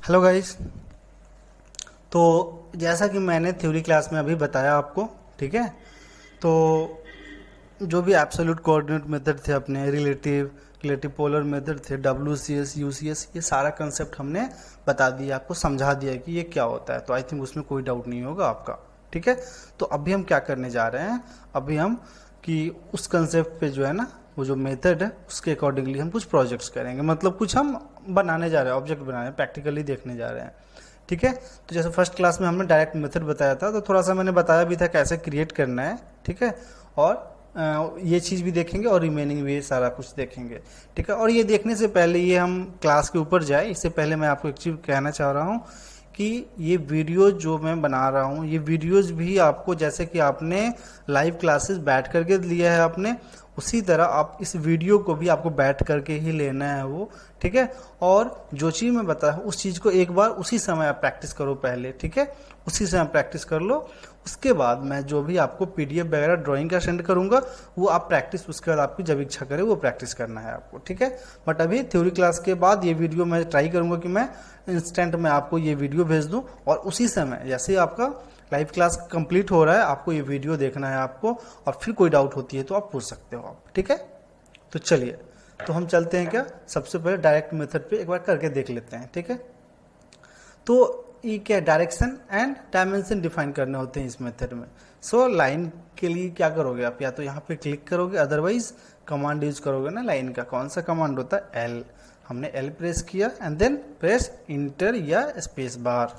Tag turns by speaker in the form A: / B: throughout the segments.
A: Hello guys. तो जैसा कि मैंने थ्योरी क्लास में अभी बताया आपको, ठीक है। तो जो भी एब्सोल्यूट कोऑर्डिनेट मेथड थे अपने, रिलेटिव रिलेटिव पोलर मेथड थे, WCS UCS, ये सारा कंसेप्ट हमने बता दिया, आपको समझा दिया कि ये क्या होता है। तो आई थिंक उसमें कोई डाउट नहीं होगा आपका, ठीक है। तो अभी हम क्या करने जा रहे हैं, अभी हम कि उस कंसेप्ट पे जो है ना, वो जो मेथड है उसके अकॉर्डिंगली हम कुछ प्रोजेक्ट्स करेंगे, मतलब कुछ हम बनाने जा रहे हैं, ऑब्जेक्ट बनाने, प्रैक्टिकली देखने जा रहे हैं, ठीक है। तो जैसे फर्स्ट क्लास में हमने डायरेक्ट मेथड बताया था, तो थोड़ा सा मैंने बताया भी था कैसे क्रिएट करना है, ठीक है। और ये चीज़ भी देखेंगे और रिमेनिंग भी सारा कुछ देखेंगे, ठीक है। और ये देखने से पहले, ये हम क्लास के ऊपर जाए इससे पहले मैं आपको एक चीज़ कहना चाह रहा हूँ कि ये वीडियो जो मैं बना रहा हूँ, ये वीडियोस भी आपको जैसे कि आपने लाइव क्लासेस बैठ करके लिया है आपने, उसी तरह आप इस वीडियो को भी आपको बैठ करके ही लेना है वो, ठीक है। और जो चीज़ मैं बताया उस चीज़ को एक बार उसी समय आप प्रैक्टिस करो पहले, ठीक है। उसी समय प्रैक्टिस कर लो, उसके बाद मैं जो भी आपको PDF वगैरह ड्राइंग का सेंड करूंगा वो आप प्रैक्टिस, उसके बाद आपकी जब इच्छा करे वो प्रैक्टिस करना है आपको, ठीक है। बट अभी थ्योरी क्लास के बाद ये वीडियो मैं ट्राई करूंगा कि मैं इंस्टेंट में आपको ये वीडियो भेज दूं, और उसी समय जैसे ही आपका लाइव क्लास कंप्लीट हो रहा है आपको ये वीडियो देखना है आपको, और फिर कोई डाउट होती है तो आप पूछ सकते हो आप, ठीक है। तो चलिए, तो हम चलते हैं क्या, सबसे पहले डायरेक्ट मेथड पे एक बार करके देख लेते हैं, ठीक है। तो ये क्या, डायरेक्शन एंड डायमेंशन डिफाइन करने होते हैं इस मेथड में। सो लाइन के लिए क्या करोगे आप, या तो यहाँ पे क्लिक करोगे, अदरवाइज कमांड यूज करोगे ना लाइन का। कौन सा कमांड होता है, L। हमने L प्रेस किया एंड देन प्रेस इंटर या स्पेस बार,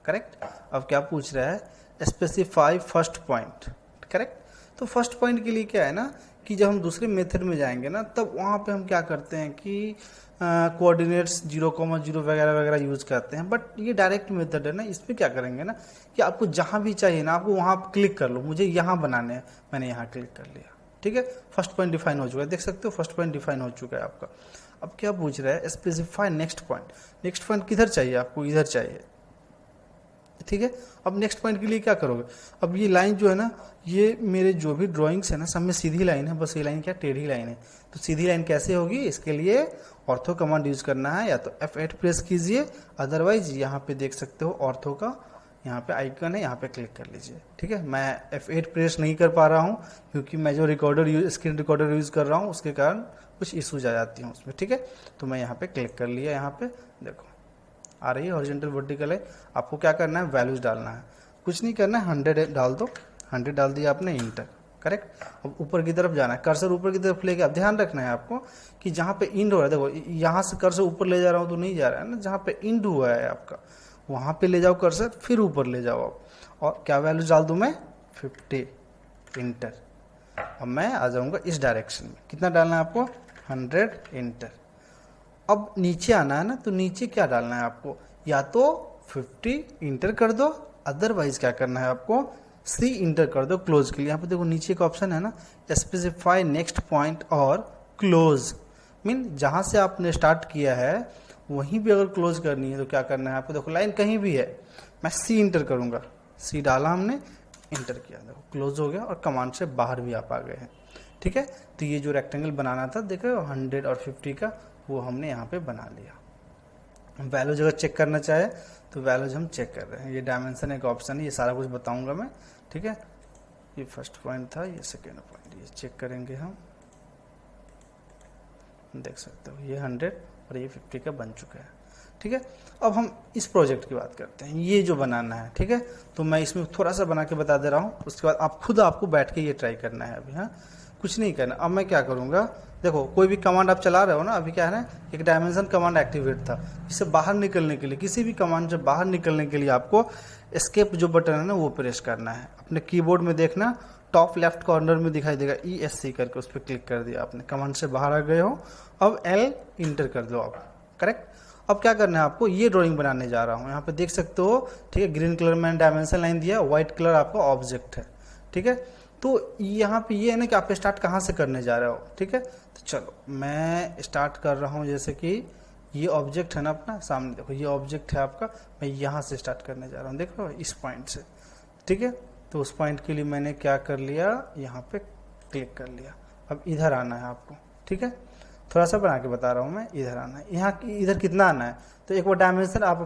A: करेक्ट। अब क्या पूछ रहा है, स्पेसिफाई फर्स्ट पॉइंट, करेक्ट। तो फर्स्ट पॉइंट के लिए क्या है ना, कि जब हम दूसरे मेथड में जाएंगे ना, तब वहाँ पे हम क्या करते हैं कि कोऑर्डिनेट्स 0,0 वगैरह वगैरह यूज करते हैं। बट ये डायरेक्ट मेथड है ना, इसमें क्या करेंगे ना कि आपको जहाँ भी चाहिए ना, आपको वहाँ क्लिक कर लो, मुझे यहाँ बनाने हैं, मैंने यहाँ क्लिक कर लिया, ठीक है। फर्स्ट पॉइंट डिफाइन हो चुका है, देख सकते हो फर्स्ट पॉइंट डिफाइन हो चुका है आपका। अब क्या पूछ रहा है, specify next point. Next point किधर चाहिए आपको, इधर चाहिए, ठीक है। अब नेक्स्ट पॉइंट के लिए क्या करोगे, अब ये लाइन जो है ना, ये मेरे जो भी ड्राइंग्स है ना, सब में सीधी लाइन है, बस ये लाइन क्या टेढ़ी लाइन है। तो सीधी लाइन कैसे होगी, इसके लिए ऑर्थो कमांड यूज करना है, या तो F8 प्रेस कीजिए, अदरवाइज यहाँ पे देख सकते हो ऑर्थो का यहाँ पे आइकन है, यहाँ पे क्लिक कर लीजिए, ठीक है। मैं F8 प्रेस नहीं कर पा रहा हूँ क्योंकि मैं जो स्क्रीन रिकॉर्डर यूज कर रहा हूँ उसके कारण कुछ इशूज आ जाती हैं उसमें, ठीक है। तो मैं यहाँ पे क्लिक कर लिया, यहाँ पे देखो आ रही है हॉरिजॉन्टल वर्टिकल है। आपको क्या करना है, वैल्यूज डालना है, कुछ नहीं करना है, 100 डाल दो, 100 डाल दिया आपने, इंटर, करेक्ट। अब ऊपर की तरफ जाना है, कर्सर ऊपर की तरफ लेके, अब ध्यान रखना है आपको कि जहाँ पे इंड हो रहा है, देखो यहाँ से कर्सर ऊपर ले जा रहा हूँ तो नहीं जा रहा है ना, जहाँ पे इंड हुआ है आपका वहाँ पे ले जाओ कर्सर, फिर ऊपर ले जाओ आप, और क्या वैल्यूज डाल दूँ मैं, 50, इंटर। अब मैं आ जाऊँगा इस डायरेक्शन में, कितना डालना है आपको, 100, इंटर। अब नीचे आना है ना, तो नीचे क्या डालना है आपको, या तो 50 इंटर कर दो, अदरवाइज क्या करना है आपको, C इंटर कर दो क्लोज के लिए। यहाँ पे देखो नीचे का ऑप्शन है ना, स्पेसिफाई नेक्स्ट पॉइंट और क्लोज, मीन जहाँ से आपने स्टार्ट किया है वहीं भी अगर क्लोज करनी है तो क्या करना है आपको, देखो लाइन कहीं भी है, मैं C इंटर करूँगा, C डाला हमने, इंटर किया, देखो क्लोज हो गया, और कमांड से बाहर भी आप आ गए हैं, ठीक है। तो ये जो रेक्टेंगल बनाना था देखो 100 और 50 का, वो हमने यहाँ पे बना लिया। वैल्यूज अगर चेक करना चाहे तो वैल्यूज हम चेक कर रहे हैं, ये डायमेंशन एक ऑप्शन है, ये सारा कुछ बताऊंगा मैं, ठीक है। ये फर्स्ट पॉइंट था, ये सेकेंड पॉइंट, ये चेक करेंगे हम, देख सकते हो ये 100 और ये 50 का बन चुका है, ठीक है। अब हम इस प्रोजेक्ट की बात करते हैं, ये जो बनाना है, ठीक है। तो मैं इसमें थोड़ा सा बना के बता दे रहा हूँ, उसके बाद आप खुद आपको बैठ के ये ट्राई करना है अभी, हाँ, कुछ नहीं करना। अब मैं क्या करूँगा, देखो कोई भी कमांड आप चला रहे हो ना, अभी क्या है ना, एक डायमेंशन कमांड एक्टिवेट था, इससे बाहर निकलने के लिए, किसी भी कमांड से बाहर निकलने के लिए आपको एस्केप जो बटन है ना वो प्रेस करना है। अपने कीबोर्ड में देखना टॉप लेफ्ट कॉर्नर में दिखाई देगा ESC करके, उस पर क्लिक कर दिया आपने, कमांड से बाहर आ गए हो। अब L इंटर कर दो आप, करेक्ट। अब क्या करना है आपको, ये ड्राइंग बनाने जा रहा हूँ, यहाँ पे देख सकते हो, ठीक है। ग्रीन कलर में डायमेंशन लाइन दिया, व्हाइट कलर आपका ऑब्जेक्ट है, ठीक है। तो यहाँ पे ये है ना कि आप स्टार्ट कहाँ से करने जा रहे हो, ठीक है। तो चलो मैं स्टार्ट कर रहा हूँ, जैसे कि ये ऑब्जेक्ट है ना अपना सामने, देखो ये ऑब्जेक्ट है आपका, मैं यहाँ से स्टार्ट करने जा रहा हूँ, देखो इस पॉइंट से, ठीक है। तो उस पॉइंट के लिए मैंने क्या कर लिया, यहाँ पे क्लिक कर लिया। अब इधर आना है आपको, ठीक है। थोड़ा सा बना के बता रहा हूँ मैं, इधर आना है, यहाँ इधर कितना आना है, तो एक बार डायमेंशन आप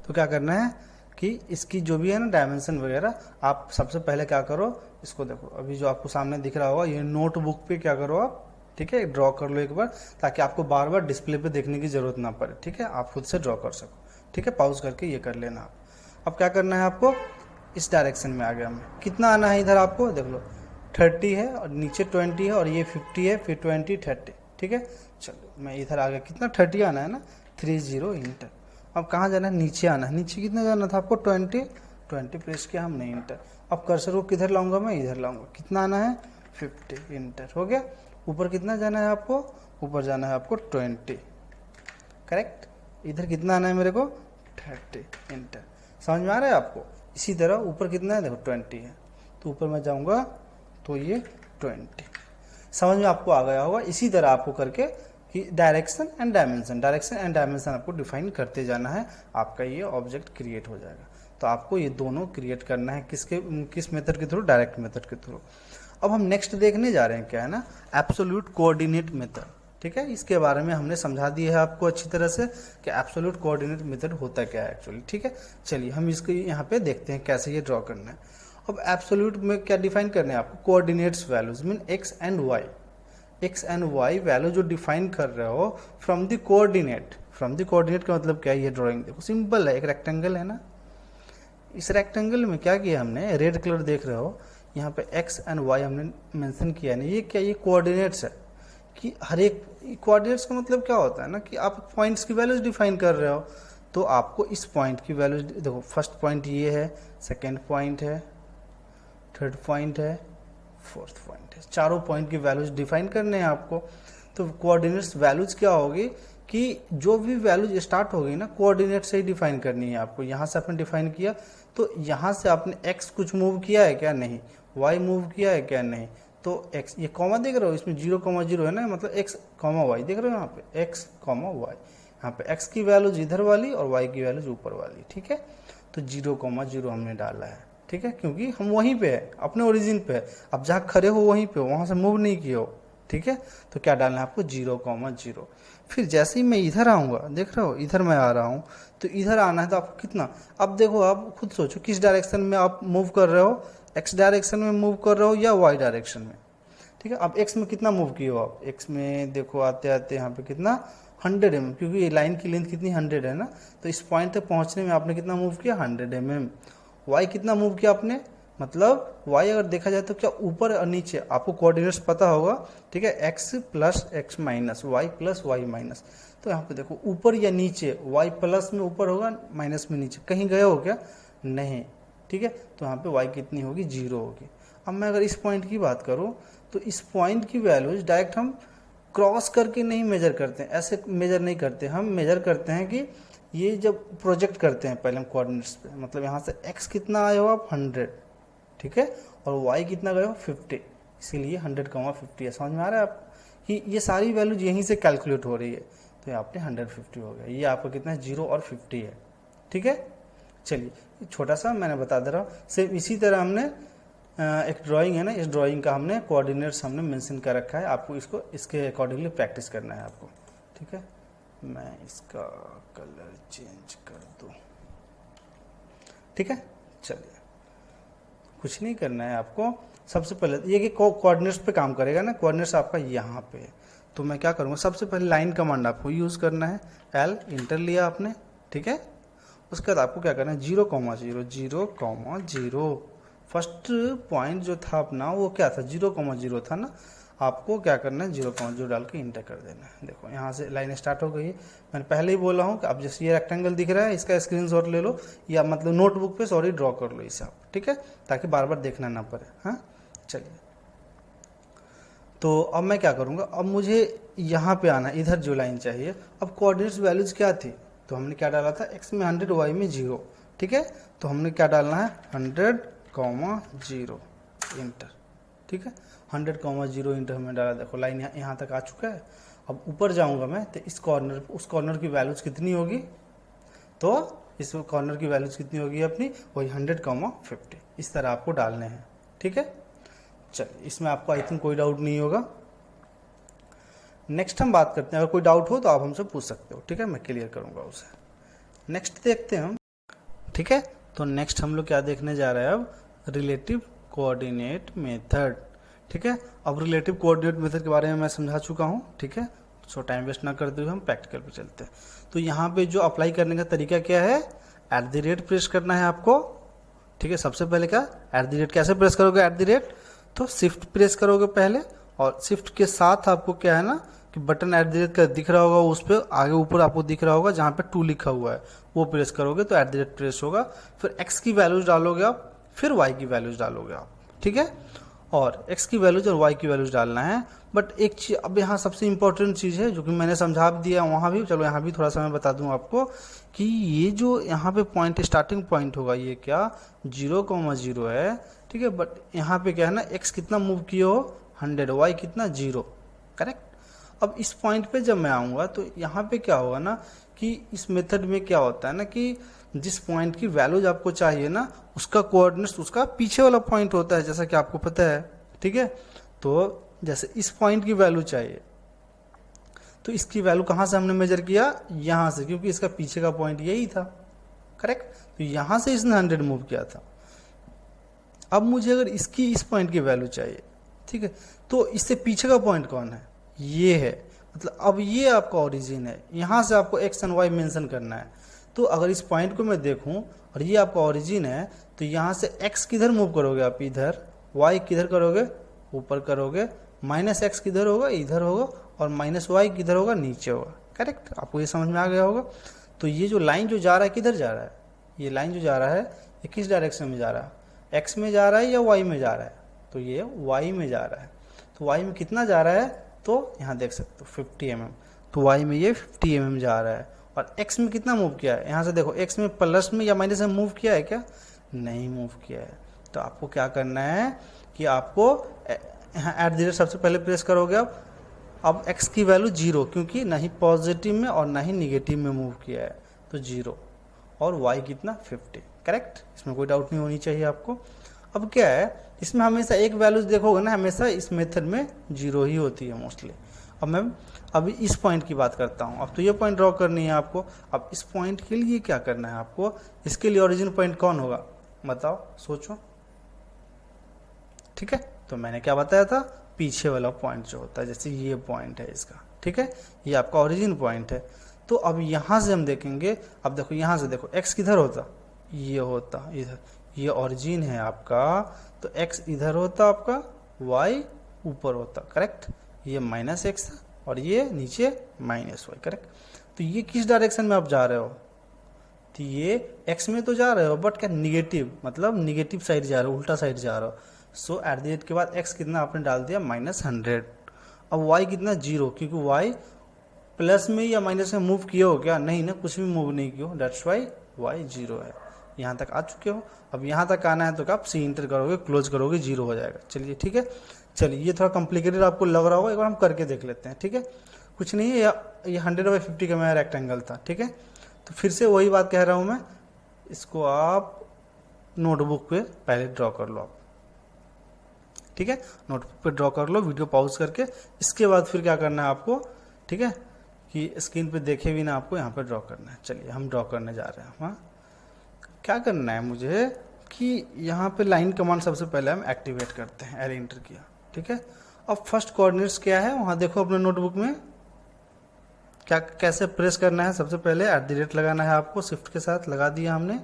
A: तो क्या करना है कि इसकी जो भी है ना डायमेंशन वगैरह, आप सबसे पहले क्या करो, इसको देखो अभी जो आपको सामने दिख रहा होगा, ये नोटबुक पे क्या करो आप, ठीक है, ड्रॉ कर लो एक बार, ताकि आपको बार बार डिस्प्ले पे देखने की जरूरत ना पड़े, ठीक है, आप खुद से ड्रॉ कर सको, ठीक है, पॉज करके ये कर लेना आप। अब क्या करना है आपको, इस डायरेक्शन में आ गया मैं, कितना आना है इधर आपको देख लो, 30 है और नीचे 20 है और ये 50 है, फिर 20 30, ठीक है। चलो मैं इधर आ गया, कितना 30 आना है ना, 30 इंटर। अब कहाँ जाना है, नीचे आना है, नीचे कितना जाना था आपको, 20 प्रेस किया हमने, इंटर। अब कर्सर को किधर लाऊंगा मैं, इधर लाऊंगा, कितना आना है 50, इंटर हो गया। ऊपर कितना जाना है आपको, ऊपर जाना है आपको 20, करेक्ट। इधर कितना आना है मेरे को 30, इंटर। समझ में आ रहा है आपको। इसी तरह ऊपर कितना है देखो 20 है, तो ऊपर मैं जाऊंगा तो ये 20, समझ में आपको आ गया होगा। इसी तरह आपको करके कि डायरेक्शन एंड डायमेंशन आपको डिफाइन करते जाना है, आपका ये ऑब्जेक्ट क्रिएट हो जाएगा। तो आपको ये दोनों क्रिएट करना है किस मेथड के थ्रू, डायरेक्ट मेथड के थ्रू। अब हम नेक्स्ट देखने जा रहे हैं क्या है ना, एब्सोल्यूट कोऑर्डिनेट मेथड, ठीक है। इसके बारे में हमने समझा दिया है आपको अच्छी तरह से कि एब्सोल्यूट कोऑर्डिनेट मेथड होता क्या है एक्चुअली, ठीक है। चलिए हम इसको यहाँ पे देखते हैं कैसे ये ड्रॉ करना है। अब एब्सोल्यूट में क्या डिफाइन करना है आपको, coordinates values mean X and Y value जो डिफाइन कर रहे हो फ्रॉम द कोऑर्डिनेट का मतलब क्या है, ये ड्राइंग देखो सिंपल है, एक रेक्टेंगल है ना, इस रेक्टेंगल में क्या किया हमने, रेड कलर देख रहे हो यहाँ पे एक्स एंड वाई हमने मेंशन किया नहीं, ये क्या, ये कोऑर्डिनेट्स है। कि हर एक कोऑर्डिनेट्स का मतलब क्या होता है ना, कि आप पॉइंट्स की वैल्यूज डिफाइन कर रहे हो, तो आपको इस पॉइंट की वैल्यूज देखो, फर्स्ट पॉइंट ये है, सेकेंड पॉइंट है, थर्ड पॉइंट है, फोर्थ पॉइंट है, चारों पॉइंट की वैल्यूज डिफाइन करने हैं आपको। तो कोऑर्डिनेट्स वैल्यूज क्या होगी कि जो भी वैल्यूज स्टार्ट होगी ना कोऑर्डिनेट से ही डिफाइन करनी है आपको। यहाँ से आपने डिफाइन किया तो यहाँ से आपने एक्स कुछ मूव किया है क्या, नहीं, वाई मूव किया है क्या, नहीं, तो एक्स, ये कॉमा देख रहे हो इसमें 0,0 है ना, मतलब एक्स कॉमा वाई देख रहे हो यहाँ पे, एक्स कॉमा वाई, यहाँ पे एक्स की वैल्यूज इधर वाली और वाई की वैल्यूज ऊपर वाली, ठीक है। तो 0,0 हमने डाला है, ठीक है, क्योंकि हम वहीं पे है, अपने ओरिजिन पे है, अब जहाँ खड़े हो वहीं पे हो, वहाँ से मूव नहीं किए हो, ठीक है। तो क्या डालना है आपको 0,0। फिर जैसे ही मैं इधर आऊँगा, देख रहे हो इधर मैं आ रहा हूँ, तो इधर आना है तो आपको कितना, अब देखो आप खुद सोचो किस डायरेक्शन में आप मूव कर रहे हो, एक्स डायरेक्शन में मूव कर रहे हो या वाई डायरेक्शन में, ठीक है। अब एक्स में कितना मूव किए हो आप, एक्स में देखो आते आते यहाँ पे कितना 100 mm, क्योंकि ये लाइन की लेंथ कितनी 100 है ना, तो इस पॉइंट तक पहुँचने में आपने कितना मूव किया 100 mm। वाई कितना मूव किया आपने, मतलब वाई अगर देखा जाए तो क्या ऊपर और नीचे, आपको कोऑर्डिनेट्स पता होगा, ठीक है, X plus X minus Y plus Y minus. तो यहाँ पे देखो ऊपर या नीचे, वाई प्लस में ऊपर होगा, माइनस में नीचे, कहीं गए हो क्या, नहीं, ठीक है। तो यहाँ पे वाई कितनी होगी 0 होगी। अब मैं अगर इस पॉइंट की बात करूँ तो इस पॉइंट की वैल्यूज डायरेक्ट हम क्रॉस करके नहीं मेजर करते हैं, ऐसे मेजर नहीं करते, हम मेजर करते हैं कि ये जब प्रोजेक्ट करते हैं पहले हम कोऑर्डिनेट्स पे, मतलब यहाँ से x कितना आए हो आप 100, ठीक है, और y कितना गए हो 50, इसीलिए 100,50 है। समझ में आ रहा है आप कि ये सारी वैल्यूज यहीं से कैलकुलेट हो रही है, तो यहाँ पे 150 हो गया, ये आपका कितना है 0 और 50 है, ठीक है। चलिए छोटा सा मैंने बता दे रहा हूँ, सेम इसी तरह हमने एक ड्राइंग है ना, इस ड्राइंग का हमने कोऑर्डिनेट्स हमने मेंशन कर रखा है, आपको इसको इसके अकॉर्डिंगली प्रैक्टिस करना है आपको, ठीक है। मैं इसका कलर चेंज कर दूं, ठीक है। चलिए कुछ नहीं करना है आपको, सबसे पहले ये कि कोऑर्डिनेट्स पे काम करेगा ना, कोऑर्डिनेट्स आपका यहाँ पे है, तो मैं क्या करूँगा, सबसे पहले लाइन कमांड आपको यूज़ करना है, एल इंटर लिया आपने, ठीक है। उसके बाद आपको क्या करना है 0,0 फर्स्ट पॉइंट जो था अपना वो क्या था 0,0 था ना, आपको क्या करना है 0,0 डाल के इंटर कर देना है। देखो यहाँ से लाइन स्टार्ट हो गई है, मैंने पहले ही बोला हूँ कि अब जैसे ये रेक्टेंगल दिख रहा है इसका स्क्रीनशॉट ले लो, या मतलब नोटबुक पे सॉरी ड्रॉ कर लो इसे आप, ठीक है, ताकि बार बार देखना ना पड़े। हाँ चलिए, तो अब मैं क्या करूँगा, अब मुझे यहाँ पे आना, इधर जो लाइन चाहिए। अब कोऑर्डिनेट्स वैल्यूज क्या थी, तो हमने क्या डाला था, x में 100 y में 0, ठीक है, तो हमने क्या डालना है 100,0 इंटर, ठीक है, 100,0 इंटर हमने डाला। देखो लाइन यहाँ तक आ चुका है। अब ऊपर जाऊंगा मैं तो इस कॉर्नर, उस कॉर्नर की वैल्यूज कितनी होगी, तो इस कॉर्नर की वैल्यूज कितनी होगी अपनी, वही 100,50, इस तरह आपको डालने हैं, ठीक है। चलिए इसमें आपको आई थिंक कोई डाउट नहीं होगा। नेक्स्ट हम बात करते हैं, अगर कोई डाउट हो तो आप हमसे पूछ सकते हो, ठीक है, मैं क्लियर करूंगा उसे। नेक्स्ट देखते हैं हम। ठीक है। तो नेक्स्ट हम लोग क्या देखने जा रहे हैं अब, रिलेटिव कोऑर्डिनेट मेथड। ठीक है, अब रिलेटिव कोऑर्डिनेट मेथड के बारे में मैं समझा चुका हूँ। ठीक है, सो टाइम वेस्ट ना करते हुए हम प्रैक्टिकल पे चलते हैं। तो यहाँ पे जो अप्लाई करने का तरीका क्या है, @ प्रेस करना है आपको। ठीक है, सबसे पहले क्या, @ कैसे प्रेस करोगे, @ तो शिफ्ट प्रेस करोगे पहले, और शिफ्ट के साथ आपको क्या है ना कि बटन @ का दिख रहा होगा, उस पर आगे ऊपर आपको दिख रहा होगा जहाँ पे 2 लिखा हुआ है, वो प्रेस करोगे तो @ प्रेस होगा। फिर x की वैल्यूज डालोगे आप, फिर y की वैल्यूज डालोगे आप। ठीक है, और x की वैल्यूज और y की वैल्यूज डालना है। बट एक चीज अब यहाँ सबसे इंपॉर्टेंट चीज़ है जो कि मैंने समझा भी दिया वहाँ भी, चलो यहाँ भी थोड़ा सा मैं बता दूँ आपको कि ये जो यहाँ पे पॉइंट स्टार्टिंग पॉइंट होगा, ये क्या 0,0 है। ठीक है, बट यहाँ पे क्या है ना, x कितना मूव किए हो 100, y कितना 0, करेक्ट। अब इस पॉइंट पे जब मैं आऊँगा तो यहाँ पे क्या होगा ना कि इस मेथड में क्या होता है ना कि जिस पॉइंट की वैल्यूज आपको चाहिए ना, उसका कोऑर्डिनेट्स उसका पीछे वाला पॉइंट होता है, जैसा कि आपको पता है। ठीक है, तो जैसे इस पॉइंट की वैल्यू चाहिए तो इसकी वैल्यू कहाँ से हमने मेजर किया, यहाँ से, क्योंकि इसका पीछे का पॉइंट यही था, करेक्ट। तो यहाँ से इसने 100 मूव किया था। अब मुझे अगर इसकी इस पॉइंट की वैल्यू चाहिए, ठीक है, तो इससे पीछे का पॉइंट कौन है, ये है। मतलब अब ये आपका ओरिजिन है, यहाँ से आपको x एंड y मेंशन करना है। तो अगर इस पॉइंट को मैं देखूं और ये आपका ओरिजिन है, तो यहाँ से x किधर मूव करोगे आप, इधर, y किधर करोगे, ऊपर करोगे, -x किधर होगा, इधर होगा, और -y किधर होगा, नीचे होगा, करेक्ट। आपको ये समझ में आ गया होगा। तो ये जो लाइन जो जा रहा है किधर जा रहा है, ये लाइन जो जा रहा है ये किस डायरेक्शन में जा रहा है, x में जा रहा है या y में जा रहा है, तो ये y में जा रहा है। तो y में कितना जा रहा है, तो यहाँ देख सकते हो 50 mm, तो y में ये 50 mm जा रहा है। और x में कितना मूव किया है, यहाँ से देखो x में प्लस में या माइनस में मूव किया है क्या, नहीं मूव किया है। तो आपको क्या करना है कि आपको यहाँ @ सबसे पहले प्रेस करोगे आप। अब x की वैल्यू 0, क्योंकि ना ही पॉजिटिव में और ना ही निगेटिव में मूव किया है, तो 0, और y कितना 50, करेक्ट। इसमें कोई डाउट नहीं होनी चाहिए आपको। अब क्या है, इसमें हमेशा एक वैल्यूज देखोगे ना, हमेशा इस मेथड में 0 ही होती है मोस्टली। अब मैं अभी इस पॉइंट की बात करता हूँ। अब तो ये पॉइंट ड्रॉ करनी है आपको। अब इस पॉइंट के लिए क्या करना है आपको, इसके लिए ओरिजिन पॉइंट कौन होगा, बताओ, सोचो। ठीक है, तो मैंने क्या बताया था, पीछे वाला पॉइंट जो होता है, जैसे ये पॉइंट है इसका, ठीक है, ये आपका ओरिजिन पॉइंट है। तो अब यहाँ से हम देखेंगे, अब देखो यहाँ से देखो x किधर होता, ये होता इधर, ये ओरिजिन है आपका, तो x इधर होता आपका, y ऊपर होता, करेक्ट। ये -x था और ये नीचे -y, करेक्ट। तो ये किस डायरेक्शन में आप जा रहे हो, तो ये x में तो जा रहे हो, बट क्या निगेटिव, मतलब निगेटिव साइड जा रहे हो, उल्टा साइड जा रहे हो। सो @ के बाद x कितना आपने डाल दिया -100। अब y कितना 0, क्योंकि y प्लस में या माइनस में मूव किए हो क्या, नहीं ना, कुछ भी मूव नहीं किए हो, दैट्स वाई y 0 है। यहाँ तक आ चुके हो। अब यहाँ तक आना है तो आप सी इंटर करोगे, क्लोज करोगे, 0 हो जाएगा। चलिए ठीक है, चलिए ये थोड़ा कॉम्प्लिकेटेड आपको लग रहा होगा, एक बार हम करके देख लेते हैं। ठीक है, कुछ नहीं है, ये 100/50 का मेरा रेक्टेंगल था। ठीक है, तो फिर से वही बात कह रहा हूँ मैं, इसको आप नोटबुक पे पहले ड्रॉ कर लो आप। ठीक है, नोटबुक पे ड्रॉ कर लो, वीडियो पॉज करके। इसके बाद फिर क्या करना है आपको, ठीक है, कि स्क्रीन पे देखे भी ना, आपको यहाँ पे ड्रॉ करना है। चलिए हम ड्रॉ करने जा रहे हैं। हाँ, क्या करना है मुझे कि यहाँ पे लाइन कमांड सबसे पहले हम एक्टिवेट करते हैं, एल इंटर किया। ठीक है, अब फर्स्ट कोऑर्डिनेट्स क्या है वहाँ देखो अपने नोटबुक में, क्या कैसे प्रेस करना है। सबसे पहले @ लगाना है आपको, शिफ्ट के साथ लगा दिया हमने।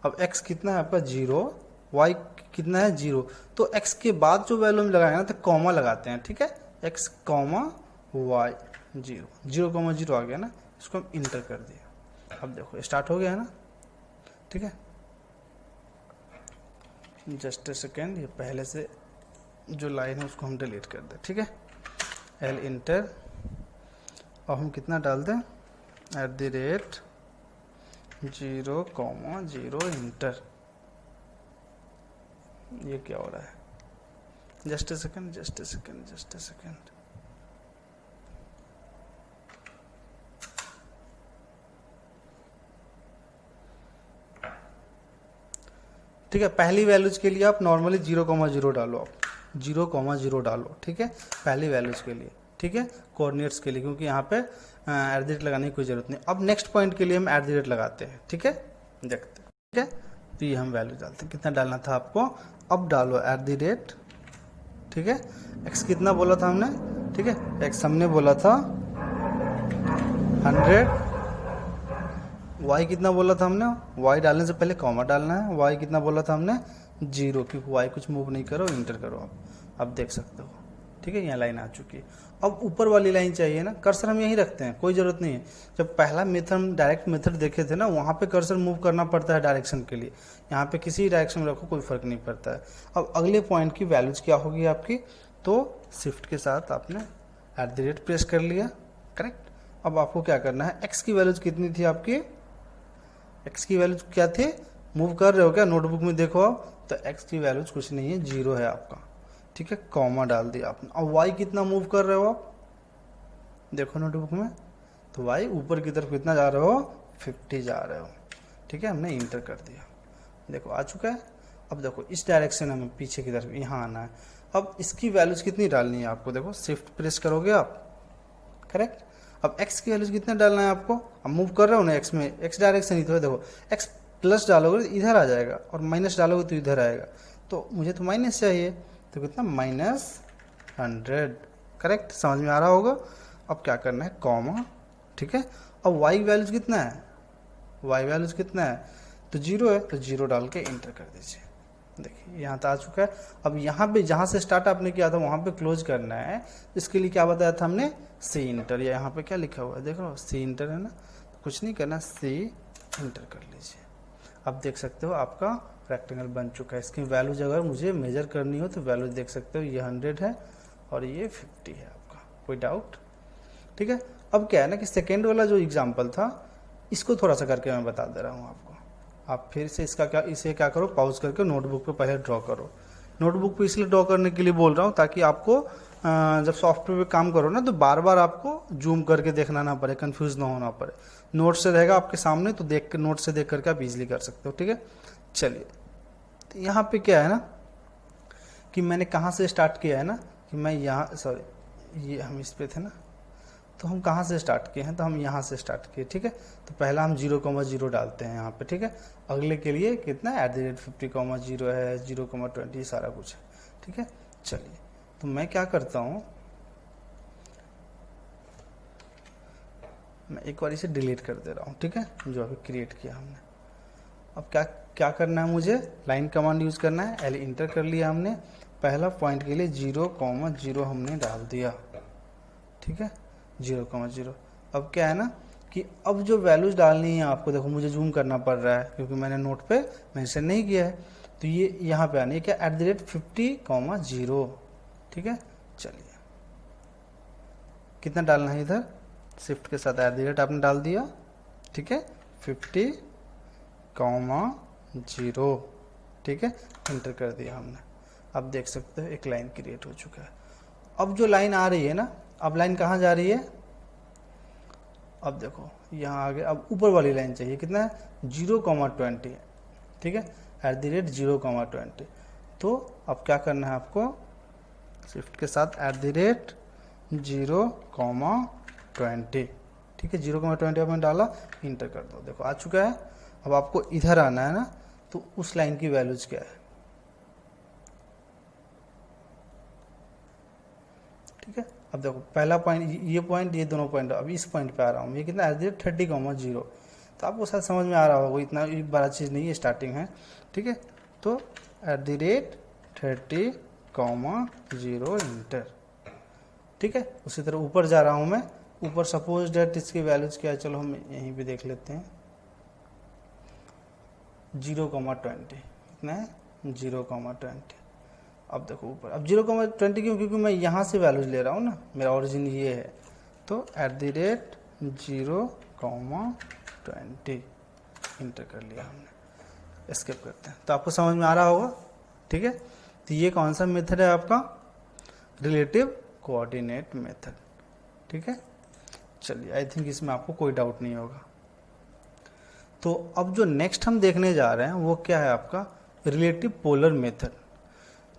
A: अब x कितना है आपका 0, y कितना है 0, तो x के बाद जो वैल्यू हम लगाएंगे ना तो कॉमा लगाते हैं। ठीक है, x, y 0, 0,0 आ गया ना, इसको हम इंटर कर दिया। अब देखो स्टार्ट हो गया है ना। ठीक है, जस्ट ए सेकेंड, ये पहले से जो लाइन है उसको हम डिलीट कर दें। ठीक है, एल इंटर, और हम कितना डाल दें, @ 0,0 इंटर। ये क्या हो रहा है, just a second, just a second, just a second. ठीक है, पहली वैल्यूज के लिए आप नॉर्मली 0,0 डालो, आप 0,0 डालो। ठीक है, पहली वैल्यूज के लिए। ठीक है, कोऑर्डिनेट्स के लिए, क्योंकि यहाँ पे @ लगाने की कोई जरूरत नहीं। अब नेक्स्ट पॉइंट के लिए हम @ लगाते हैं। ठीक है, देखते हैं। है। तो ये हम वैल्यू डालते हैं, कितना डालना था आपको, अब डालो एट द रेट, ठीक है। एक्स कितना बोला था हमने, ठीक है, एक्स हमने बोला था 100, वाई कितना बोला था हमने, वाई डालने से पहले कॉमा डालना है, वाई कितना बोला था हमने 0, क्योंकि वाई कुछ मूव नहीं करो, इंटर करो आप, अब देख सकते हो, ठीक है। यहाँ लाइन आ चुकी है। अब ऊपर वाली लाइन चाहिए ना, कर्सर हम यहीं रखते हैं, कोई ज़रूरत नहीं है। जब पहला मेथड हम डायरेक्ट मेथड देखे थे ना, वहाँ पे कर्सर मूव करना पड़ता है डायरेक्शन के लिए, यहाँ पे किसी डायरेक्शन में रखो कोई फर्क नहीं पड़ता है। अब अगले पॉइंट की वैल्यूज क्या होगी आपकी, तो शिफ्ट के साथ आपने एट द रेट प्रेस कर लिया, करेक्ट। अब आपको क्या करना है, एक्स की वैल्यूज कितनी थी आपकी, एक्स की वैल्यूज क्या थे, मूव कर रहे हो क्या नोटबुक में देखो आप, तो एक्स की वैल्यूज कुछ नहीं है, 0 है आपका, ठीक है, कॉमा डाल दिया आपने। अब वाई कितना मूव कर रहे हो आप, देखो नोटबुक में, तो वाई ऊपर की तरफ कितना जा रहे हो, 50 जा रहे हो, ठीक है, हमने इंटर कर दिया, देखो आ चुका है। अब देखो इस डायरेक्शन हमें पीछे की तरफ यहाँ आना है। अब इसकी वैल्यूज कितनी डालनी है आपको, देखो शिफ्ट प्रेस करोगे आप, करेक्ट। अब x की वैल्यूज कितना डालना है आपको, अब मूव कर रहे हो ना x में, x डायरेक्शन ही तो है, देखो x प्लस डालोगे तो इधर आ जाएगा, और माइनस डालोगे तो इधर आएगा, तो मुझे तो माइनस चाहिए, तो कितना -100, करेक्ट, समझ में आ रहा होगा। अब क्या करना है, कॉमा, ठीक है। अब y वैल्यूज कितना है, y वैल्यूज कितना है, तो 0 है, तो 0 डाल के इंटर कर दीजिए, देखिए यहाँ तो आ चुका है। अब यहाँ पे जहाँ से स्टार्ट आपने किया था वहाँ पे क्लोज करना है, इसके लिए क्या बताया था हमने, सी इंटर, या यहाँ पे क्या लिखा हुआ है देख लो, सी इंटर है ना, तो कुछ नहीं करना, सी इंटर कर लीजिए। अब देख सकते हो आपका रेक्टेंगल बन चुका है। इसकी वैल्यूज अगर मुझे मेजर करनी हो तो वैल्यूज देख सकते हो, ये 100 है और ये 50 है आपका, कोई डाउट, ठीक है। अब क्या है ना कि सेकेंड वाला जो एग्जाम्पल था, इसको थोड़ा सा करके मैं बता दे रहा हूँ आपको, आप फिर से इसका क्या, इसे क्या करो, पॉज करके नोटबुक पे पहले ड्रॉ करो। नोटबुक पे इसलिए ड्रॉ करने के लिए बोल रहा हूँ ताकि आपको जब सॉफ्टवेयर पे काम करो ना, तो बार बार आपको जूम करके देखना ना पड़े, कंफ्यूज ना होना पड़े। नोट से रहेगा आपके सामने, तो देख के, नोट से देख करके आप इजीली कर सकते हो, ठीक है। चलिए, तो यहाँ पे क्या है ना कि मैंने कहाँ से स्टार्ट किया है ना, कि मैं यहाँ, सॉरी ये हम इस पे थे ना, तो हम कहाँ से स्टार्ट किए हैं, तो हम यहाँ से स्टार्ट किए, ठीक है। तो पहला हम 0,0 डालते हैं यहाँ पे, ठीक है। अगले के लिए कितना @50,0 है, 0,20 सारा कुछ है, ठीक है। चलिए, तो मैं क्या करता हूँ, मैं एक बार इसे डिलीट कर दे रहा हूँ, ठीक है, जो अभी क्रिएट किया हमने। अब क्या क्या करना है, मुझे लाइन कमांड यूज़ करना है, एल इंटर कर लिया हमने, पहला पॉइंट के लिए 0,0 हमने डाल दिया, ठीक है, 0,0। अब क्या है ना कि अब जो वैल्यूज डालनी है आपको, देखो मुझे जूम करना पड़ रहा है क्योंकि मैंने नोट पे मेंशन नहीं किया है, तो ये यहाँ पे आनी है क्या, @50,0, ठीक है। चलिए, कितना डालना है इधर, शिफ्ट के साथ @ आपने डाल दिया, ठीक है, 50,0, ठीक है, इंटर कर दिया हमने। अब देख सकते हो एक लाइन क्रिएट हो चुका है। अब जो लाइन आ रही है ना, अब लाइन कहाँ जा रही है, अब देखो यहाँ आगे, अब ऊपर वाली लाइन चाहिए, कितना है 0,20, ठीक है, @0,20। तो अब क्या करना है आपको, शिफ्ट के साथ @0,20, ठीक है, 0,20 आपने डाला, इंटर कर दो, देखो आ चुका है। अब आपको इधर आना है ना, तो उस लाइन की वैल्यूज क्या है, ठीक है। अब देखो पहला पॉइंट, ये दोनों पॉइंट, अब इस पॉइंट पे आ रहा हूँ, ये कितना @30,0, तो आपको शायद समझ में आ रहा होगा, इतना बड़ा चीज़ नहीं है, स्टार्टिंग है, ठीक है। तो @30,0 इंटर, ठीक है। उसी तरह ऊपर जा रहा हूँ मैं, ऊपर सपोज डेट इसकी वैल्यूज क्या है, चलो हम यहीं पे देख लेते हैं, 0,20, कितना है 0,20। अब देखो ऊपर, अब 0,20 क्यों, क्योंकि मैं यहाँ से वैल्यूज ले रहा हूँ ना, मेरा ओरिजिन ये है, तो @0,20 इंटर कर लिया हमने, एस्केप करते हैं। तो आपको समझ में आ रहा होगा, ठीक है। तो ये कौन सा मेथड है आपका, रिलेटिव कोऑर्डिनेट मेथड, ठीक है। चलिए, आई थिंक इसमें आपको कोई डाउट नहीं होगा। तो अब जो नेक्स्ट हम देखने जा रहे हैं वो क्या है आपका, रिलेटिव पोलर मेथड,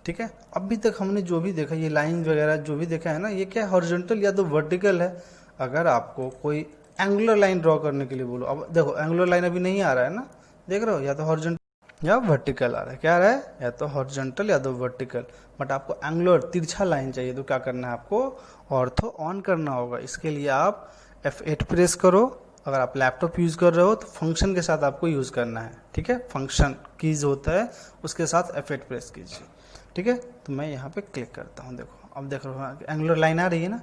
A: ठीक है। अभी तक हमने जो भी देखा, ये लाइन वगैरह जो भी देखा है ना, ये क्या है, हॉरिजॉन्टल या तो वर्टिकल है। अगर आपको कोई एंगुलर लाइन ड्रॉ करने के लिए बोलो, अब देखो एंगुलर लाइन अभी नहीं आ रहा है ना, देख रहे हो, या तो हॉरिजॉन्टल या वर्टिकल आ रहा है, क्या आ रहा है, या तो हॉरिजॉन्टल या तो वर्टिकल। बट आपको एंगुलर तिरछा लाइन चाहिए, तो क्या करना है आपको, ऑर्थो ऑन करना होगा। इसके लिए आप F8 प्रेस करो। अगर आप लैपटॉप यूज़ कर रहे हो तो फंक्शन के साथ आपको यूज़ करना है, ठीक है, फंक्शन कीज होता है उसके साथ F8 प्रेस कीजिए, ठीक है। तो मैं यहाँ पे क्लिक करता हूँ, देखो अब देख रहे हो एंगुलर लाइन आ रही है ना।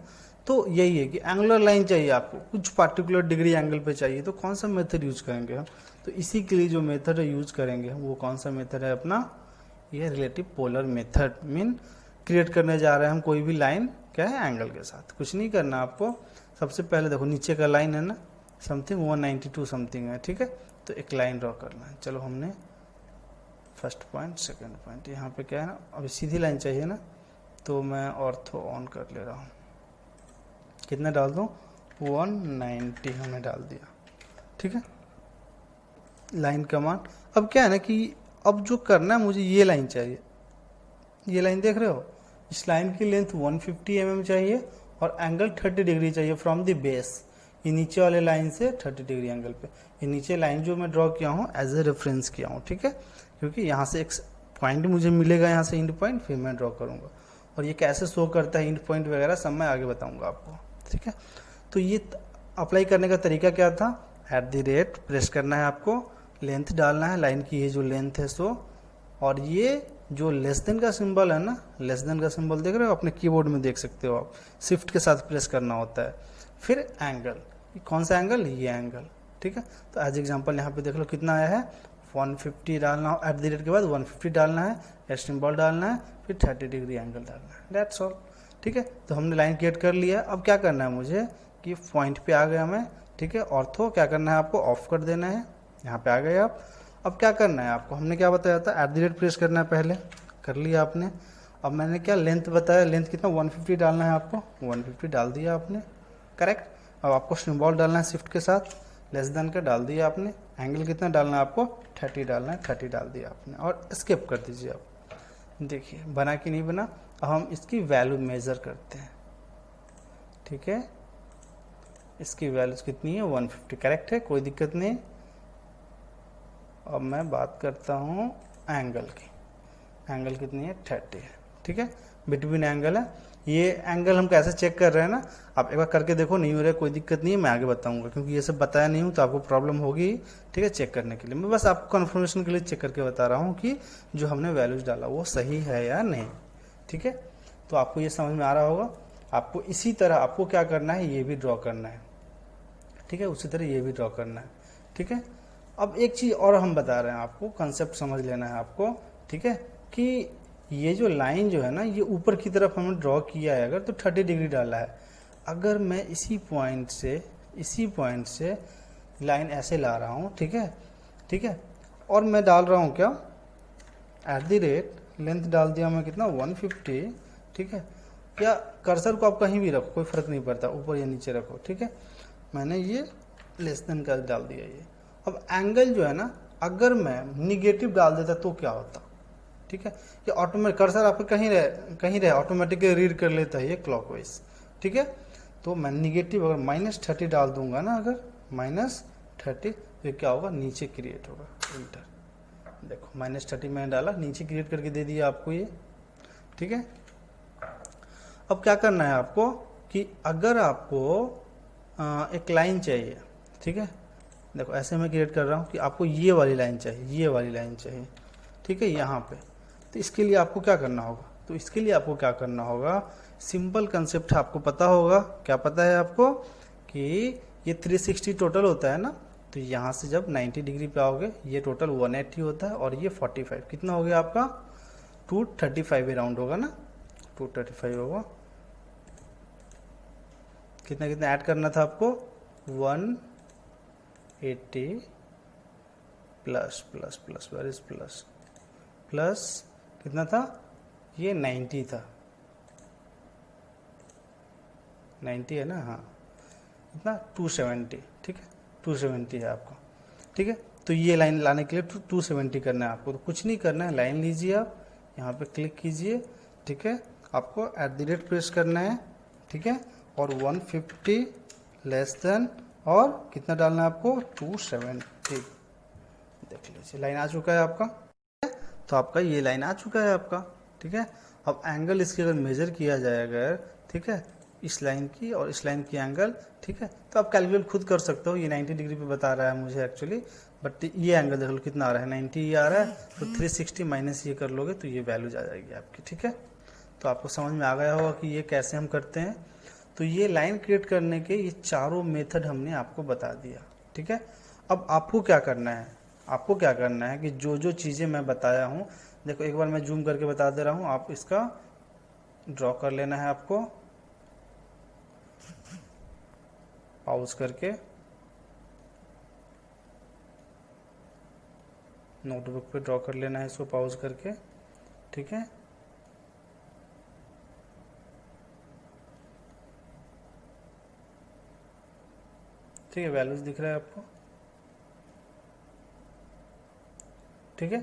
A: तो यही है कि एंगुलर लाइन चाहिए आपको, कुछ पार्टिकुलर डिग्री एंगल पे चाहिए, तो कौन सा मेथड यूज करेंगे हम, तो इसी के लिए जो मेथड यूज करेंगे वो कौन सा मेथड है अपना, ये relative polar method. Mean create करने जा रहे हैं हम कोई भी लाइन, क्या है, एंगल के साथ। कुछ नहीं करना आपको, सबसे पहले देखो नीचे का लाइन है ना, समथिंग 192 समथिंग है, ठीक है। तो एक लाइन ड्रॉ करना है। चलो हमने फर्स्ट पॉइंट सेकंड पॉइंट, यहाँ पे क्या है ना, अभी सीधी लाइन चाहिए ना, तो मैं ऑर्थो ऑन कर ले रहा हूँ। कितना डाल दूँ, 190 हमने डाल दिया, ठीक है। लाइन कमांड, अब क्या है ना कि अब जो करना है मुझे, ये लाइन चाहिए, ये लाइन देख रहे हो, इस लाइन की लेंथ 150 mm चाहिए और एंगल 30 डिग्री चाहिए फ्रॉम द बेस, ये नीचे वाले लाइन से 30 डिग्री एंगल पे। ये नीचे लाइन जो मैं ड्रॉ किया हूँ एज ए रेफरेंस किया हूँ, ठीक है, क्योंकि यहाँ से एक पॉइंट मुझे मिलेगा, यहाँ से इंड पॉइंट, फिर मैं ड्रॉ करूँगा। और ये कैसे शो करता है इंड पॉइंट वगैरह सब मैं आगे बताऊँगा आपको, ठीक है। तो ये अप्लाई करने का तरीका क्या था, @ प्रेस करना है आपको, लेंथ डालना है लाइन की, ये जो लेंथ है सो, और ये जो लेस देन का सिंबल है ना, लेस देन का सिंबल देख रहे हो अपने कीबोर्ड में, देख सकते हो आप, शिफ्ट के साथ प्रेस करना होता है। फिर एंगल, कौन सा एंगल, ये एंगल, ठीक है। तो एज एग्जांपल यहाँ पे देख लो कितना आया है, 150 डालना, @ के बाद 150 डालना है, एस सिंबल डालना है, फिर 30 डिग्री एंगल डालना है, दैट्स ऑल, ठीक है। तो हमने लाइन क्रिएट कर लिया। अब क्या करना है मुझे कि पॉइंट पे आ गया मैं, ठीक है। ऑर्थो क्या करना है आपको, ऑफ कर देना है, यहाँ पे आ गए आप। अब क्या करना है आपको, हमने क्या बताया था, @ प्रेस करना है, पहले कर लिया आपने। अब मैंने क्या लेंथ बताया, लेंथ कितना 150 डालना है आपको, 150 डाल दिया आपने, करेक्ट। अब आपको सिंबल डालना है शिफ्ट के साथ, लेस देन का डाल दिया आपने, एंगल कितना डालना है आपको, 30 डालना है, 30 डाल दिया आपने, और स्किप कर दीजिए आप। देखिए बना कि नहीं बना। अब हम इसकी वैल्यू मेज़र करते हैं, ठीक है। इसकी वैल्यू कितनी है, 150, करेक्ट है, कोई दिक्कत नहीं। अब मैं बात करता हूँ एंगल की, एंगल कितनी है, 30 है, ठीक है। बिटवीन एंगल है, ये एंगल हम कैसे चेक कर रहे हैं ना, आप एक बार करके देखो, नहीं हो रहा है कोई दिक्कत नहीं है, मैं आगे बताऊंगा, क्योंकि ये सब बताया नहीं हूँ तो आपको प्रॉब्लम होगी, ठीक है। चेक करने के लिए मैं बस आपको कन्फर्मेशन के लिए चेक करके बता रहा हूँ कि जो हमने वैल्यूज डाला वो सही है या नहीं, ठीक है। तो आपको ये समझ में आ रहा होगा। आपको इसी तरह आपको क्या करना है, ये भी ड्रॉ करना है, ठीक है, उसी तरह ये भी ड्रॉ करना है, ठीक है। अब एक चीज़ और हम बता रहे हैं आपको, कंसेप्ट समझ लेना है आपको, ठीक है, कि ये जो लाइन जो है ना, ये ऊपर की तरफ हमने ड्रॉ किया है अगर, तो 30 डिग्री डाला है। अगर मैं इसी पॉइंट से लाइन ऐसे ला रहा हूँ, ठीक है, ठीक है, और मैं डाल रहा हूँ क्या, @ लेंथ डाल दिया मैं कितना, 150, ठीक है। या कर्सर को आप कहीं भी रखो, कोई फर्क नहीं पड़ता, ऊपर या नीचे रखो, ठीक है। मैंने ये लेस देन का डाल दिया ये। अब एंगल जो है ना, अगर मैं निगेटिव डाल देता तो क्या होता, ठीक है। ये ऑटोमेटिक कर्सर आपको कहीं रहे ऑटोमेटिकली रीड कर लेता है ये क्लॉकवाइज, ठीक है। तो मैं निगेटिव अगर -30 डाल दूंगा ना, अगर -30, तो क्या होगा, नीचे क्रिएट होगा, इंटर, देखो -30 मैंने डाला, नीचे क्रिएट करके दे दिया आपको ये, ठीक है। अब क्या करना है आपको कि अगर आपको एक लाइन चाहिए, ठीक है, देखो ऐसे मैं क्रिएट कर रहा हूँ कि आपको ये वाली लाइन चाहिए, ये वाली लाइन चाहिए, ठीक है, यहाँ पे। तो इसके लिए आपको क्या करना होगा, तो इसके लिए आपको क्या करना होगा, सिंपल कंसेप्ट आपको पता होगा, क्या पता है आपको कि ये 360 टोटल होता है ना, तो यहाँ से जब 90 डिग्री पे आओगे ये टोटल 180 होता है, और ये 45, कितना हो गया आपका, 235 अराउंड होगा ना, 235 होगा। कितना कितना ऐड करना था आपको, 180 plus plus plus where is plus plus कितना था, ये 90 था, 90 है ना, हाँ, कितना 270, ठीक है, 270 है आपको, ठीक है। तो ये लाइन लाने के लिए 270 करना है आपको, तो कुछ नहीं करना है, लाइन लीजिए आप, यहाँ पे क्लिक कीजिए, ठीक है, आपको @ प्रेस करना है, ठीक है, और 150 लेस देन, और कितना डालना है आपको, 270, देख लीजिए लाइन आ चुका है आपका, तो आपका ये लाइन आ चुका है आपका, ठीक है। अब एंगल इसकी अगर मेजर किया जाए अगर, ठीक है, इस लाइन की और इस लाइन की एंगल, ठीक है, तो आप कैलकुलेट खुद कर सकते हो। ये 90 डिग्री पे बता रहा है मुझे एक्चुअली, बट ये एंगल देख लो कितना आ रहा है, 90 ये आ रहा है, तो 360 माइनस ये कर लोगे तो ये वैल्यूज आ जाएगी आपकी, ठीक है। तो आपको समझ में आ गया होगा कि ये कैसे हम करते हैं। तो ये लाइन क्रिएट करने के ये चारों मेथड हमने आपको बता दिया, ठीक है। अब आपको क्या करना है, आपको क्या करना है कि जो जो चीज़ें मैं बताया हूँ, देखो एक बार मैं जूम करके बता दे रहा हूँ, आप इसका ड्रॉ कर लेना है आपको, पॉज करके नोटबुक पे ड्रॉ कर लेना है इसको पॉज करके, ठीक है। ठीक है, वैल्यूज दिख रहा है आपको, ठीक है।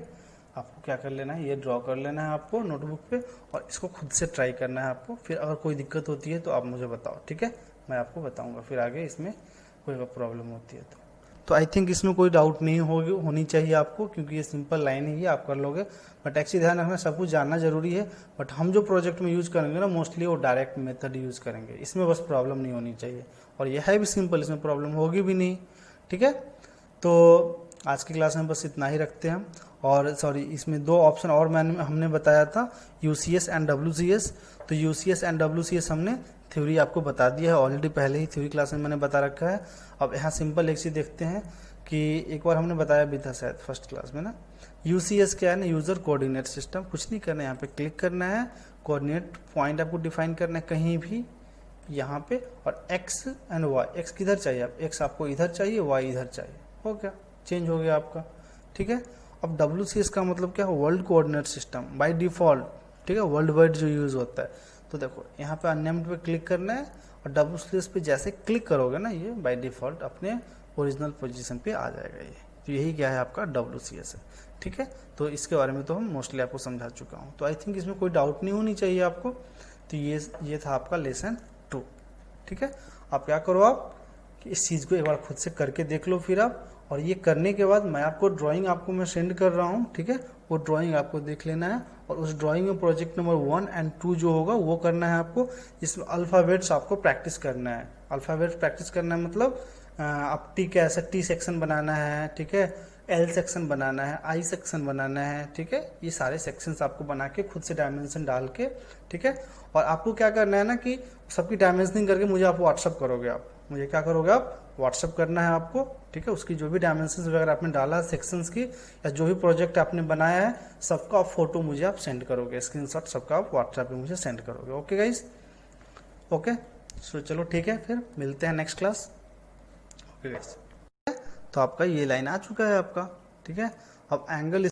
A: आपको क्या कर लेना है, ये ड्रॉ कर लेना है आपको नोटबुक पे, और इसको खुद से ट्राई करना है आपको। फिर अगर कोई दिक्कत होती है तो आप मुझे बताओ, ठीक है, मैं आपको बताऊंगा फिर आगे इसमें कोई प्रॉब्लम होती है तो आई थिंक इसमें कोई डाउट नहीं होनी चाहिए आपको, क्योंकि ये सिंपल लाइन ही है, आप कर लोगे। बट एक्चुअली ध्यान रखना, सब कुछ जानना जरूरी है। बट हम जो प्रोजेक्ट में यूज़ करेंगे ना, मोस्टली वो डायरेक्ट मेथड यूज़ करेंगे, इसमें बस प्रॉब्लम नहीं होनी चाहिए। और यह है भी सिंपल, इसमें प्रॉब्लम होगी भी नहीं, ठीक है। तो आज की क्लास में बस इतना ही रखते हैं हम। और सॉरी, इसमें दो ऑप्शन और हमने बताया था, यूसीएस एंड डब्ल्यूसीएस। तो यूसीएस एंड डब्ल्यूसीएस हमने थ्योरी आपको बता दिया है ऑलरेडी, पहले ही थ्योरी क्लास में मैंने बता रखा है। अब यहाँ सिंपल एक चीज़ देखते हैं कि एक बार हमने बताया भी था शायद फर्स्ट क्लास में ना, यूसीएस क्या है ना, यूजर कोऑर्डिनेट सिस्टम। कुछ नहीं करना है, यहाँ पे क्लिक करना है, कोऑर्डिनेट पॉइंट आपको डिफाइन करना है कहीं भी यहाँ पे, और एक्स एंड वाई। एक्स किधर चाहिए, आप एक्स आपको इधर चाहिए, वाई इधर चाहिए, हो गया, चेंज हो गया आपका, ठीक है। अब डब्ल्यूसीएस का मतलब क्या है, world coordinate system by default, ठीक है, वर्ल्ड वाइड जो यूज होता है। तो देखो यहाँ पे अननेम्ड पे क्लिक करना है, और डब्ल्यूसीएस पे जैसे क्लिक करोगे ना, ये बाय डिफॉल्ट अपने ओरिजिनल पोजीशन पे आ जाएगा ये। तो यही क्या है आपका डब्ल्यूसीएस है, ठीक है। तो इसके बारे में तो हम मोस्टली आपको समझा चुका हूँ, तो आई थिंक इसमें कोई डाउट नहीं होनी चाहिए आपको। तो ये था आपका लेसन 2, ठीक है। आप क्या करो, आप कि इस चीज़ को एक बार खुद से करके देख लो फिर आप, और ये करने के बाद मैं आपको ड्राइंग आपको मैं सेंड कर रहा हूँ, ठीक है। वो ड्राइंग आपको देख लेना है, और उस ड्राइंग में प्रोजेक्ट नंबर 1 और 2 जो होगा वो करना है आपको। इसमें अल्फ़ाबेट्स आपको प्रैक्टिस करना है। अल्फ़ाबेट्स प्रैक्टिस करना है मतलब आप टी का ऐसा टी सेक्शन बनाना है, ठीक है, एल सेक्शन बनाना है, आई सेक्शन बनाना है, ठीक है। ये सारे सेक्शंस आपको बना के खुद से डायमेंशन डाल के, ठीक है। और आपको क्या करना है ना कि सबकी डायमेंशनिंग करके मुझे आप व्हाट्सअप करोगे, आप मुझे क्या करोगे, आप व्हाट्सअप करना है आपको, ठीक है। उसकी जो भी डायमेंशन वगैरह आपने डाला सेक्शंस की, या जो भी प्रोजेक्ट आपने बनाया है, सबका आप फोटो मुझे आप सेंड करोगे, स्क्रीनशॉट सबका आप व्हाट्सएप पे मुझे सेंड करोगे। Okay guys, okay. सो चलो ठीक है, फिर मिलते हैं नेक्स्ट क्लास। ओके गाइज, तो आपका ये लाइन आ चुका है आपका, ठीक है। अब एंगल